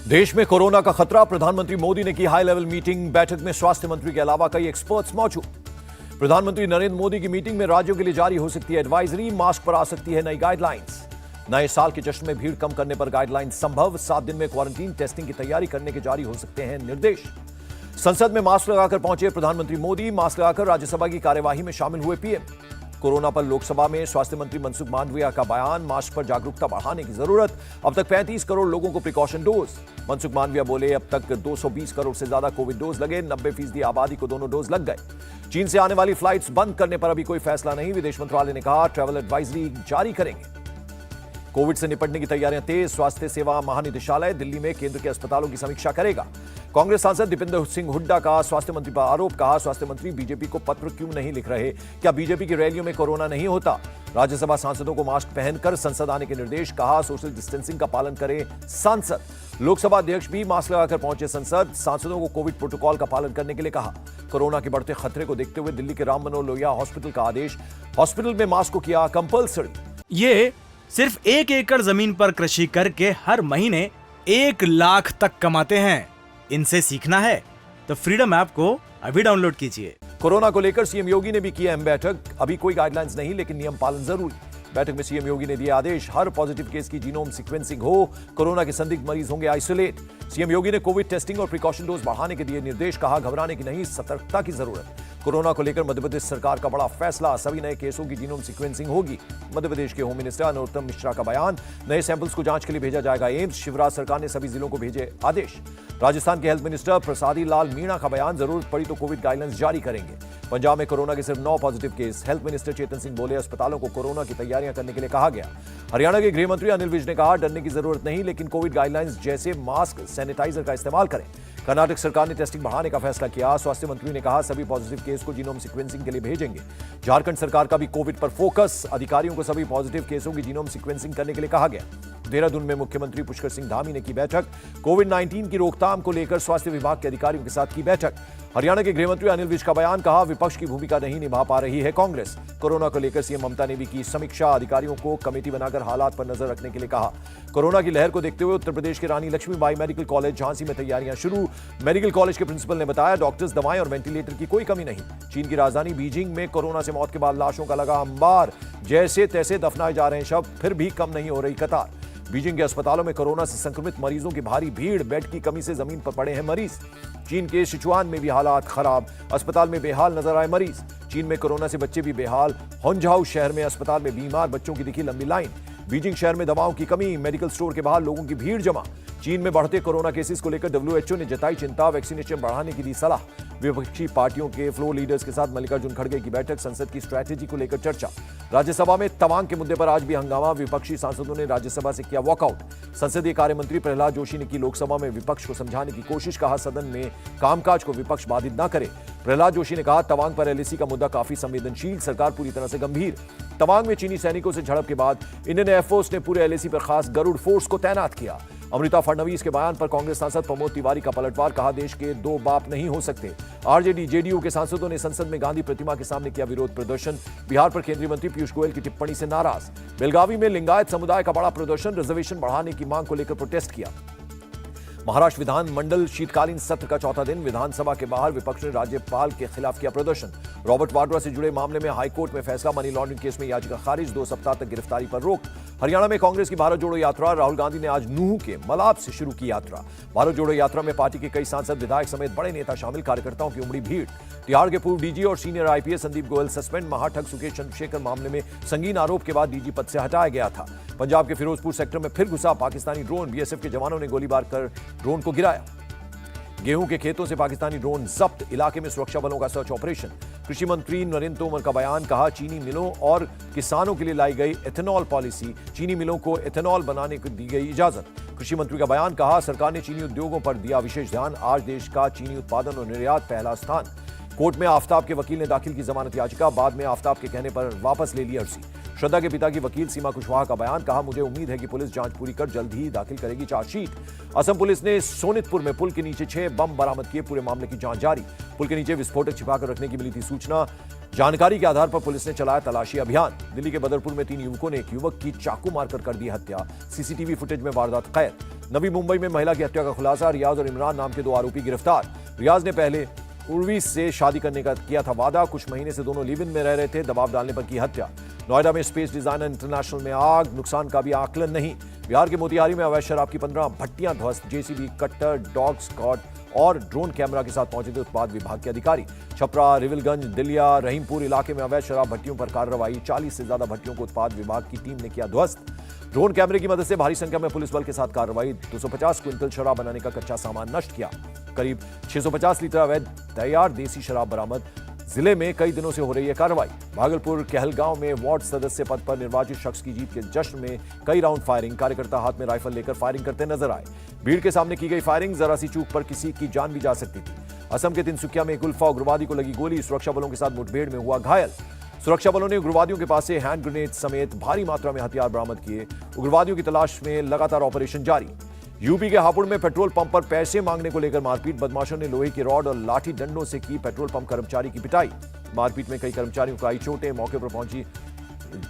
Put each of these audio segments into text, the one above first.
देश में कोरोना का खतरा, प्रधानमंत्री मोदी ने की हाई लेवल मीटिंग। बैठक में स्वास्थ्य मंत्री के अलावा कई एक्सपर्ट्स मौजूद। प्रधानमंत्री नरेंद्र मोदी की मीटिंग में राज्यों के लिए जारी हो सकती है एडवाइजरी, मास्क पर आ सकती है नई गाइडलाइंस। नए साल के जश्न में भीड़ कम करने पर गाइडलाइन संभव, 7 दिन में क्वारंटीन टेस्टिंग की तैयारी करने के जारी हो सकते हैं निर्देश। संसद में मास्क लगाकर पहुंचे प्रधानमंत्री मोदी, मास्क लगाकर राज्यसभा की कार्यवाही में शामिल हुए पीएम। कोरोना पर लोकसभा में स्वास्थ्य मंत्री मनसुख मांडविया का बयान, मास्क पर जागरूकता बढ़ाने की जरूरत, अब तक 35 करोड़ लोगों को प्रिकॉशन डोज। मनसुख मांडविया बोले, अब तक 220 करोड़ से ज्यादा कोविड डोज लगे, 90% आबादी को दोनों डोज लग गए। चीन से आने वाली फ्लाइट्स बंद करने पर अभी कोई फैसला नहीं, विदेश मंत्रालय ने कहा ट्रैवल एडवाइजरी जारी करेंगे। कोविड से निपटने की तैयारियां तेज, स्वास्थ्य सेवा महानिदेशालय दिल्ली में केंद्र के अस्पतालों की समीक्षा करेगा। कांग्रेस सांसद दीपेंद्र सिंह हुड्डा का स्वास्थ्य मंत्री पर आरोप, कहा स्वास्थ्य मंत्री बीजेपी को पत्र क्यों नहीं लिख रहे, क्या बीजेपी की रैलियों में कोरोना नहीं होता। राज्यसभा सांसदों को मास्क पहनकर संसद आने के निर्देश, कहा सोशल डिस्टेंसिंग का पालन करें सांसद। लोकसभा अध्यक्ष भी मास्क लगाकर पहुंचे संसद, सांसदों को कोविड प्रोटोकॉल का पालन करने के लिए कहा। कोरोना के बढ़ते खतरे को देखते हुए दिल्ली के राम मनोहर लोहिया हॉस्पिटल का आदेश, हॉस्पिटल में मास्क को किया कंपल्सरी। ये सिर्फ 1 एकड़ जमीन पर कृषि करके हर महीने 1 लाख तक कमाते हैं। इनसे सीखना है तो फ्रीडम ऐप को अभी डाउनलोड कीजिए। कोरोना को लेकर सीएम योगी ने भी की अहम बैठक, अभी कोई गाइडलाइंस नहीं लेकिन नियम पालन जरूरी। बैठक में सीएम योगी ने दिया आदेश, हर पॉजिटिव केस की जीनोम सीक्वेंसिंग हो, कोरोना के संदिग्ध मरीज होंगे आइसोलेट। सीएम योगी ने कोविड टेस्टिंग और प्रिकॉशन डोज बढ़ाने के दिए निर्देश, कहा घबराने की नहीं, सतर्कता की जरूरत। कोरोना को लेकर मध्य प्रदेश सरकार का बड़ा फैसला, सभी नए केसों की जीनोम सीक्वेंसिंग होगी। मध्य प्रदेश के होम मिनिस्टर नरोत्तम मिश्रा का बयान, नए सैंपल्स को जांच के लिए भेजा जाएगा एम्स। शिवराज सरकार ने सभी जिलों को भेजे आदेश। राजस्थान के हेल्थ मिनिस्टर प्रसादी लाल मीणा का बयान, जरूरत पड़ी तो कोविड गाइडलाइंस जारी करेंगे। पंजाब में कोरोना के सिर्फ 9 positive case, health minister Chetan Singh बोले अस्पतालों को कोरोना की तैयारियां करने के लिए कहा गया। हरियाणा के गृह मंत्री अनिल विज ने कहा डरने की जरूरत नहीं, लेकिन कोविड गाइडलाइंस जैसे मास्क, सैनिटाइजर का इस्तेमाल करें। कर्नाटक सरकार ने टेस्टिंग बढ़ाने का फैसला किया। स्वास्थ्य मंत्री ने कहा सभी पॉजिटिव केस को जीनोम सीक्वेंसिंग के लिए भेजेंगे। झारखंड सरकार का भी कोविड पर फोकस, अधिकारियों को सभी पॉजिटिव केसों की जीनोम सीक्वेंसिंग करने के लिए कहा गया। देहरादून में मुख्यमंत्री पुष्कर सिंह धामी ने की बैठक, कोविड-19 की रोकथाम को लेकर स्वास्थ्य विभाग के अधिकारियों के साथ की बैठक। हरियाणा के गृहमंत्री अनिल विज का बयान, कहा विपक्ष की भूमिका नहीं निभा पा रही है कांग्रेस। कोरोना को लेकर सीएम ममता ने भी की समीक्षा, अधिकारियों को कमेटी बनाकर हालात पर नजर रखने के लिए कहा। कोरोना की लहर को देखते हुए उत्तर प्रदेश के रानी लक्ष्मीबाई मेडिकल कॉलेज झांसी में तैयारियां शुरू। मेडिकल कॉलेज के प्रिंसिपल ने बताया डॉक्टर्स, दवाएं और वेंटिलेटर की कोई कमी नहीं। चीन की राजधानी बीजिंग में कोरोना से मौत के बाद लाशों का लगा अंबार, जैसे तैसे दफनाए जा रहे हैं शव, फिर भी कम नहीं हो रही कतार। बीजिंग के अस्पतालों में कोरोना से संक्रमित मरीजों की भारी भीड़, बेड की कमी से जमीन पर पड़े हैं मरीज। चीन के सिचुआन में भी हालात खराब, अस्पताल में बेहाल नजर आए मरीज। चीन में कोरोना से बच्चे भी बेहाल, होंझाऊ शहर में अस्पताल में बीमार बच्चों की दिखी लंबी लाइन। बीजिंग शहर में दवाओं की कमी, मेडिकल स्टोर के बाहर लोगों की भीड़ जमा। चीन में बढ़ते कोरोना केसेस को लेकर डब्ल्यूएचओ ने जताई चिंता, वैक्सीनेशन बढ़ाने की दी सलाह। विपक्षी पार्टियों के फ्लोर लीडर्स के साथ मल्लिकार्जुन खड़गे की बैठक, संसद की स्ट्रैटेजी को लेकर चर्चा। राज्यसभा में तवांग के मुद्दे पर आज भी हंगामा, विपक्षी सांसदों ने राज्यसभा से किया वॉकआउट। संसदीय कार्य मंत्री प्रहलाद जोशी ने की लोकसभा में विपक्ष को समझाने की कोशिश, कहा सदन में कामकाज को विपक्ष बाधित न करे। प्रहलाद जोशी ने कहा तवांग पर एलएसी का मुद्दा काफी संवेदनशील, सरकार पूरी तरह से गंभीर। तवांग में चीनी सैनिकों से झड़प के बाद इंडियन एयरफोर्स ने पूरे एलएसी पर खास गरुड़ फोर्स को तैनात किया। अमृता फडणवीस के बयान पर कांग्रेस सांसद प्रमोद तिवारी का पलटवार, कहा देश के 2 बाप नहीं हो सकते। आरजेडी जेडीयू के सांसदों ने संसद में गांधी प्रतिमा के सामने किया विरोध प्रदर्शन। बिहार पर केंद्रीय मंत्री पीयूष गोयल की टिप्पणी से नाराज। बेलगावी में लिंगायत समुदाय का बड़ा प्रदर्शन, रिजर्वेशन बढ़ाने की मांग को लेकर प्रोटेस्ट किया। महाराष्ट्र विधान मंडल शीतकालीन सत्र का चौथा दिन, विधानसभा के बाहर विपक्ष ने राज्यपाल के खिलाफ किया प्रदर्शन। रॉबर्ट वाड्रा से जुड़े मामले में हाईकोर्ट में फैसला, मनी लॉन्ड्रिंग केस में याचिका खारिज, 2 सप्ताह तक गिरफ्तारी पर रोक। हरियाणा में कांग्रेस की भारत जोड़ो यात्रा, राहुल गांधी ने आज नूह के मलाब से शुरू की यात्रा। भारत जोड़ो यात्रा में पार्टी के कई सांसद, विधायक समेत बड़े नेता शामिल, कार्यकर्ताओं की उमड़ी भीड़। तिहाड़ के पूर्व डीजी और senior IPS Sandeep Goyal suspend, महाठग सुकेश चंद्रशेखर मामले में संगीन आरोप के बाद डीजी पद से हटाया गया था। पंजाब के फिरोजपुर सेक्टर में फिर घुसा पाकिस्तानी ड्रोन, बीएसएफ के जवानों ने गोलीबार कर ड्रोन को गिराया। गेहूं के खेतों से पाकिस्तानी ड्रोन जब्त, इलाके में सुरक्षा बलों का सर्च ऑपरेशन। कृषि मंत्री नरेंद्र तोमर का बयान, कहा चीनी मिलों और किसानों के लिए लाई गई एथेनॉल पॉलिसी, चीनी मिलों को एथेनॉल बनाने को दी गई इजाजत। कृषि मंत्री का बयान, कहा सरकार ने चीनी उद्योगों पर दिया विशेष ध्यान, आज देश का चीनी उत्पादन और निर्यात पहला स्थान। कोर्ट में आफ्ताब के वकील ने दाखिल की जमानत याचिका, बाद में आफ्ताब के कहने पर वापस ले ली अर्जी। श्रद्धा के पिता की वकील सीमा कुशवाहा का बयान, कहा मुझे उम्मीद है कि पुलिस जांच पूरी कर जल्द ही दाखिल करेगी चार्जशीट। असम पुलिस ने सोनितपुर में पुल के नीचे 6 बम बरामद किए, पूरे मामले की जांच जारी। पुल के नीचे विस्फोटक छिपाकर रखने की मिली थी सूचना। जानकारी के आधार पर पुलिस ने चलाया तलाशी अभियान। दिल्ली के बदरपुर में 3 युवकों ने एक युवक की चाकू मारकर कर दी हत्या, सीसीटीवी फुटेज में वारदात कैद। नवी मुंबई में महिला की हत्या का खुलासा, रियाज और इमरान नाम के 2 आरोपी गिरफ्तार। रियाज ने पहले उर्वी से शादी करने का किया था वादा, कुछ महीने से दोनों लिव इन में रह रहे थे, दबाव डालने पर की हत्या। नोएडा में स्पेस डिजाइनर इंटरनेशनल में आग, नुकसान का भी आकलन नहीं। बिहार के मोतिहारी में अवैध शराब की 15 भट्टियां ध्वस्त, जेसीबी, कट्टर, डॉग स्क्वाड और ड्रोन कैमरा के साथ पहुंचे थे उत्पाद विभाग के अधिकारी। छपरा, रिविलगंज, दिलिया, रहीमपुर इलाके में अवैध शराब भट्टियों पर कार्रवाई, 40 से ज्यादा भट्टियों को उत्पाद विभाग की टीम ने किया ध्वस्त। ड्रोन कैमरे की मदद से भारी संख्या में पुलिस बल के साथ कार्रवाई, 250 क्विंटल शराब बनाने का कच्चा सामान नष्ट किया। करीब 650 लीटर अवैध तैयार देसी शराब बरामद। जिले में कई दिनों से हो रही है कार्रवाई। भागलपुर कहलगांव में वार्ड सदस्य पद पर निर्वाचित शख्स की जीत के जश्न में कई राउंड फायरिंग, कार्यकर्ता हाथ में राइफल लेकर फायरिंग करते नजर आए। भीड़ के सामने की गई फायरिंग, जरा सी चूक पर किसी की जान भी जा सकती थी। असम के तिनसुकिया में एक उल्फा उग्रवादी को लगी गोली, सुरक्षा बलों के साथ मुठभेड़ में हुआ घायल। सुरक्षा बलों ने उग्रवादियों के पास से हैंड ग्रेनेड समेत भारी मात्रा में हथियार बरामद किए। उग्रवादियों की तलाश में लगातार ऑपरेशन जारी। यूपी के हापुड़ में पेट्रोल पंप पर पैसे मांगने को लेकर मारपीट, बदमाशों ने लोहे की रॉड और लाठी डंडों से की पेट्रोल पंप कर्मचारी की पिटाई। मारपीट में कई कर्मचारियों को आई चोटें, मौके पर पहुंची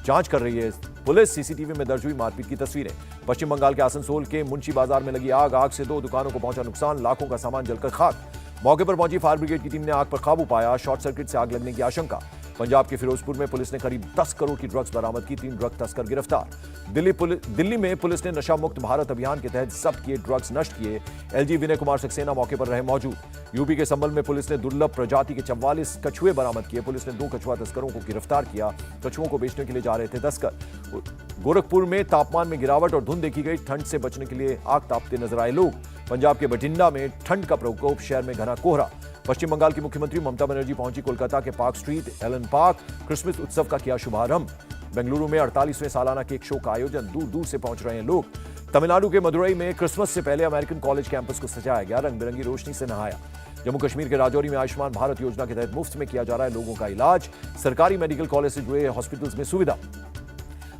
जांच कर रही है पुलिस। सीसीटीवी में दर्ज हुई मारपीट की तस्वीरें। पश्चिम बंगाल के आसनसोल के मुंशी बाजार में लगी आग से 2 दुकानों को पहुंचा नुकसान, लाखों का सामान जलकर खाक। मौके पर पहुंची फायर ब्रिगेड की टीम ने आग पर काबू पाया, शॉर्ट सर्किट से आग लगने की आशंका। पंजाब के फिरोजपुर में पुलिस ने करीब 10 करोड़ की ड्रग्स बरामद की, 3 ड्रग तस्कर गिरफ्तार। दिल्ली में पुलिस ने नशा मुक्त भारत अभियान के तहत जब्त किए ड्रग्स नष्ट किए। एलजी विनय कुमार सक्सेना मौके पर रहे मौजूद। यूपी के संभल में पुलिस ने दुर्लभ प्रजाति के 44 कछुए बरामद किए। पुलिस ने 2 कछुआ तस्करों को गिरफ्तार किया, कछुओं को बेचने के लिए जा रहे थे तस्कर। गोरखपुर में तापमान में गिरावट और धुंध देखी गई, ठंड से बचने के लिए आग तापते नजर आए लोग। पंजाब के बठिंडा में ठंड का प्रकोप, शहर में घना कोहरा। पश्चिम बंगाल की मुख्यमंत्री ममता बनर्जी पहुंची कोलकाता के park street Allen park, Christmas उत्सव का किया शुभारंभ। बेंगलुरु में 48वें सालाना केक शो का आयोजन, दूर दूर से पहुंच रहे हैं लोग। तमिलनाडु के मदुरई में क्रिसमस से पहले अमेरिकन कॉलेज कैंपस को सजाया गया, रंग बिरंगी रोशनी से नहाया। जम्मू कश्मीर के राजौरी में आयुष्मान भारत योजना के तहत मुफ्त में किया जा रहा है लोगों का इलाज, सरकारी मेडिकल कॉलेज से जुड़े हॉस्पिटल्स में सुविधा।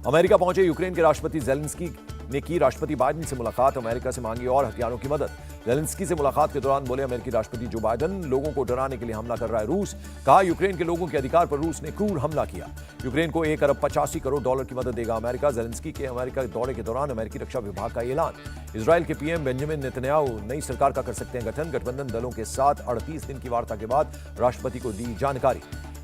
अमेरिका पहुंचे यूक्रेन के राष्ट्रपति जेलेंस्की ने की राष्ट्रपति बाइडेन से मुलाकात, अमेरिका से मांगी और हथियारों की मदद। जेलेंस्की से मुलाकात के दौरान बोले अमेरिकी राष्ट्रपति जो बाइडेन लोगों को डराने के लिए हमला कर रहा है रूस। कहा यूक्रेन के लोगों के अधिकार पर रूस ने क्रूर हमला किया। यूक्रेन को 1 अरब 85 करोड़ डॉलर की मदद देगा अमेरिका। जेलेंस्की के अमेरिका दौरे के दौरान अमेरिकी रक्षा विभाग का ऐलान। इजरायल के पीएम बेंजामिन नेतन्याहू नई सरकार का कर सकते हैं गठन, गठबंधन दलों के साथ 38 दिन की वार्ता के बाद राष्ट्रपति को दी जानकारी।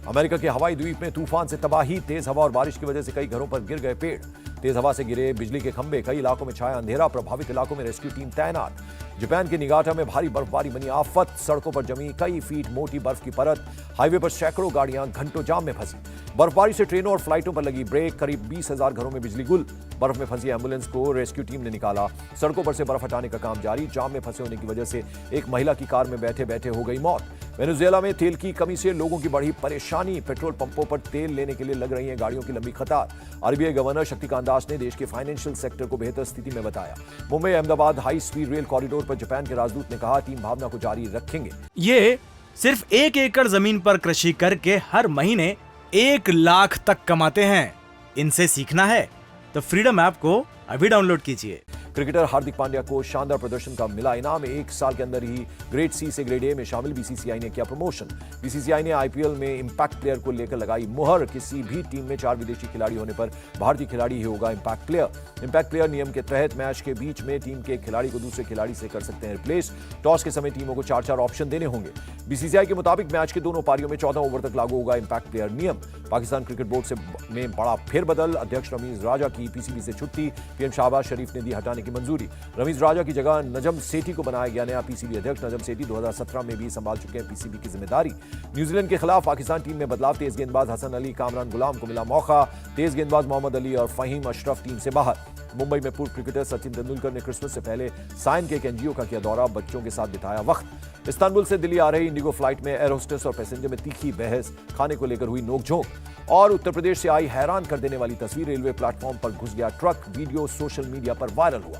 अमेरिका के हवाई द्वीप में तूफान से तबाही, तेज हवा और बारिश की वजह से कई घरों पर गिर गए पेड़, तेज हवा से गिरे बिजली के खंभे, कई इलाकों में छाया अंधेरा, प्रभावित इलाकों में रेस्क्यू टीम तैनात। जापान के निगाटा में भारी बर्फबारी बनी आफत, सड़कों पर जमी कई फीट मोटी बर्फ की परत, हाईवे पर सैकड़ों गाड़ियां घंटों जाम में फंसी। बर्फबारी से ट्रेनों और फ्लाइटों पर लगी ब्रेक, करीब 20,000 घरों में बिजली गुल। बर्फ में फंसी एम्बुलेंस को रेस्क्यू टीम ने निकाला, सड़कों पर से बर्फ हटाने का काम जारी। जाम में फंसे होने की वजह से एक महिला की कार में बैठे बैठे हो गई मौत। वेनेजुएला में तेल की कमी से लोगों की बढ़ी परेशानी, पेट्रोल पंपों पर तेल लेने के लिए लग रही है गाड़ियों की लंबी कतार। आरबीआई गवर्नर शक्तिकांत दास ने देश के फाइनेंशियल सेक्टर को बेहतर स्थिति में बताया। Mumbai Ahmedabad high speed rail corridor पर जापान के राजदूत ने कहा टीम भावना को जारी रखेंगे। ये सिर्फ 1 एकड़ जमीन पर कृषि करके हर महीने 1 लाख तक कमाते हैं। इनसे सीखना है तो फ्रीडम ऐप को अभी डाउनलोड कीजिए। क्रिकेटर हार्दिक पांड्या को शानदार प्रदर्शन का मिला इनाम, 1 साल के अंदर ही ग्रेड सी से ग्रेड ए में शामिल। बीसीसीआई ने किया प्रमोशन। बीसीसीआई ने आईपीएल में इंपैक्ट प्लेयर को लेकर लगाई मुहर। किसी भी टीम में 4 विदेशी खिलाड़ी होने पर भारतीय खिलाड़ी ही होगा इंपैक्ट प्लेयर। इंपैक्ट प्लेयर नियम के तहत मैच के बीच में टीम के एक खिलाड़ी को दूसरे खिलाड़ी से कर सकते हैं रिप्लेस। टॉस के समय टीमों को 4-4 ऑप्शन देने होंगे। बीसीसीआई के मुताबिक मैच के दोनों पारियों में 14 ओवर तक लागू होगा इंपैक्ट प्लेयर नियम। पाकिस्तान क्रिकेट बोर्ड में बड़ा फेरबदल, अध्यक्ष रमीज राजा की पीसीबी से छुट्टी, पीएम शहबाज शरीफ ने दी हटाने की मंजूरी। रमीज राजा की जगह नजम सेठी को बनाया गया नया पीसीबी अध्यक्ष। नजम सेठी 2017 में भी संभाल चुके हैं पीसीबी की जिम्मेदारी। न्यूजीलैंड के खिलाफ पाकिस्तान टीम में बदलाव, तेज गेंदबाज हसन अली, कामरान गुलाम को मिला मौका। तेज गेंदबाज मोहम्मद अली और फहीम अशरफ टीम से बाहर। मुंबई में पूर्व क्रिकेटर सचिन तेंदुलकर ने क्रिसमस से पहले साइन के एक एनजीओ का किया दौरा, बच्चों के साथ बिताया वक्त। इस्तांबुल से दिल्ली आ रही इंडिगो फ्लाइट में एयर होस्टेस और पैसेंजर में तीखी बहस, खाने को लेकर हुई नोकझोंक। और उत्तर प्रदेश से आई हैरान कर देने वाली तस्वीर, रेलवे प्लेटफॉर्म पर घुस गया ट्रक, वीडियो सोशल मीडिया पर वायरल हुआ।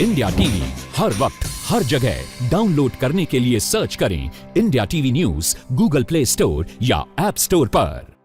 इंडिया टीवी हर वक्त हर जगह डाउनलोड करने के लिए सर्च करें India TV news Google play store या ऐप स्टोर पर।